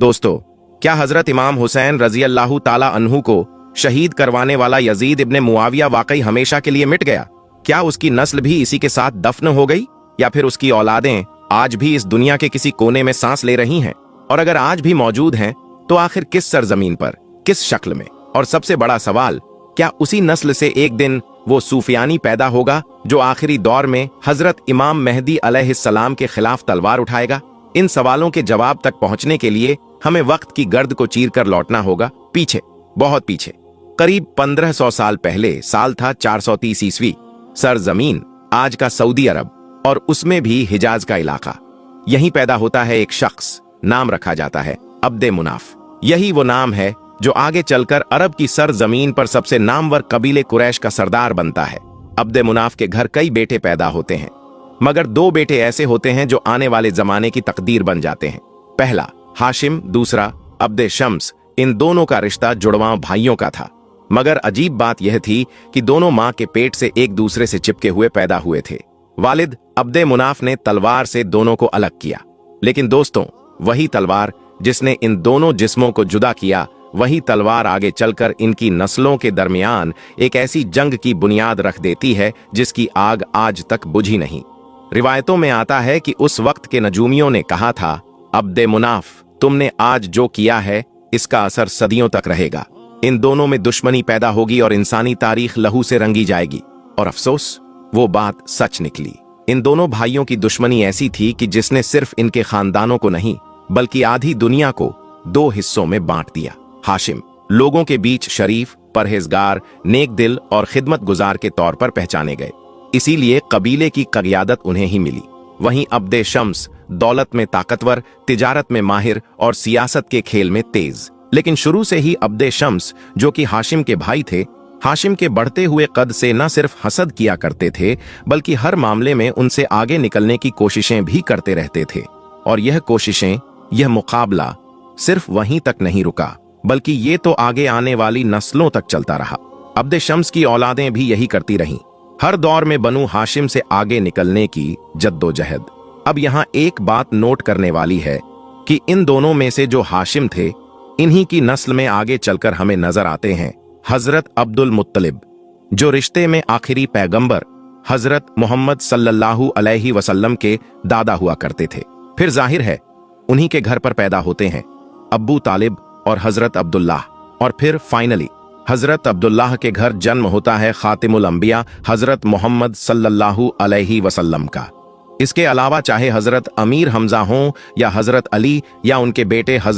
दोस्तों, क्या हजरत इमाम हुसैन रजी अल्लाह ताला अन्हु को शहीद करवाने वाला यजीद इब्ने मुआविया वाकई हमेशा के लिए मिट गया? क्या उसकी नस्ल भी इसी के साथ दफन हो गई, या फिर उसकी औलादें आज भी इस दुनिया के किसी कोने में सांस ले रही हैं? और अगर आज भी मौजूद हैं तो आखिर किस सरजमीन पर, किस शक्ल में? और सबसे बड़ा सवाल, क्या उसी नस्ल से एक दिन वो सूफियानी पैदा होगा जो आखिरी दौर में हजरत इमाम मेहदी अलैहिस्सलाम के खिलाफ तलवार उठाएगा? इन सवालों के जवाब तक पहुंचने के लिए हमें वक्त की गर्द को चीर कर लौटना होगा पीछे, बहुत पीछे। करीब 1500 साल पहले, साल था 430 ईस्वी। सरजमीन आज का सऊदी अरब, और उसमें भी हिजाज का इलाका। यहीं पैदा होता है एक शख्स, नाम रखा जाता है अब्दे मुनाफ। यही वो नाम है जो आगे चलकर अरब की सरजमीन पर सबसे नामवर कबीले कुरैश का सरदार बनता है। अब्दे मुनाफ के घर कई बेटे पैदा होते हैं, मगर 2 बेटे ऐसे होते हैं जो आने वाले जमाने की तकदीर बन जाते हैं। पहला हाशिम, दूसरा अब्दे शम्स। इन दोनों का रिश्ता जुड़वां भाइयों का था, मगर अजीब बात यह थी कि दोनों मां के पेट से एक दूसरे से चिपके हुए पैदा हुए थे। वालिद अब्दे मुनाफ ने तलवार से दोनों को अलग किया, लेकिन दोस्तों, वही तलवार जिसने इन दोनों जिस्मों को जुदा किया, वही तलवार आगे चलकर इनकी नस्लों के दरमियान एक ऐसी जंग की बुनियाद रख देती है जिसकी आग आज तक बुझी नहीं। रिवायतों में आता है कि उस वक्त के नजूमियों ने कहा था, अब्दे मुनाफ, तुमने आज जो किया है इसका असर सदियों तक रहेगा। इन दोनों में दुश्मनी पैदा होगी और इंसानी तारीख लहू से रंगी जाएगी। और अफसोस, वो बात सच निकली। इन दोनों भाइयों की दुश्मनी ऐसी थी कि जिसने सिर्फ इनके खानदानों को नहीं, बल्कि आधी दुनिया को 2 हिस्सों में बांट दिया। हाशिम लोगों के बीच शरीफ, परहेजगार, नेक दिल और खिदमत गुजार के तौर पर पहचाने गए, इसीलिए कबीले की क़यादत उन्हें ही मिली। वहीं अब्दे शम्स दौलत में ताकतवर, तिजारत में माहिर और सियासत के खेल में तेज। लेकिन शुरू से ही अब्दे शम्स, जो कि हाशिम के भाई थे, हाशिम के बढ़ते हुए कद से न सिर्फ हसद किया करते थे, बल्कि हर मामले में उनसे आगे निकलने की कोशिशें भी करते रहते थे। और यह कोशिशें, यह मुकाबला सिर्फ वहीं तक नहीं रुका, बल्कि ये तो आगे आने वाली नस्लों तक चलता रहा। अब्दे शम्स की औलादें भी यही करती रहीं, हर दौर में बनु हाशिम से आगे निकलने की जद्दोजहद। अब यहाँ एक बात नोट करने वाली है कि इन दोनों में से जो हाशिम थे, इन्हीं की नस्ल में आगे चलकर हमें नजर आते हैं हजरत अब्दुल मुत्तलिब, जो रिश्ते में आखिरी पैगंबर हजरत मोहम्मद सल्लल्लाहु अलैहि वसल्लम के दादा हुआ करते थे। फिर जाहिर है उन्हीं के घर पर पैदा होते हैं अब्बू तालिब और हजरत अब्दुल्लाह, और फिर फाइनली हजरत अब्दुल्लाह के घर जन्म होता है खातिमुल अंबिया हजरत मोहम्मद सल्लल्लाहु अलैहि वसल्लम का। इसके अलावा चाहे हजरत अमीर हमजा हों या हजरत अली या उनके बेटे हजरत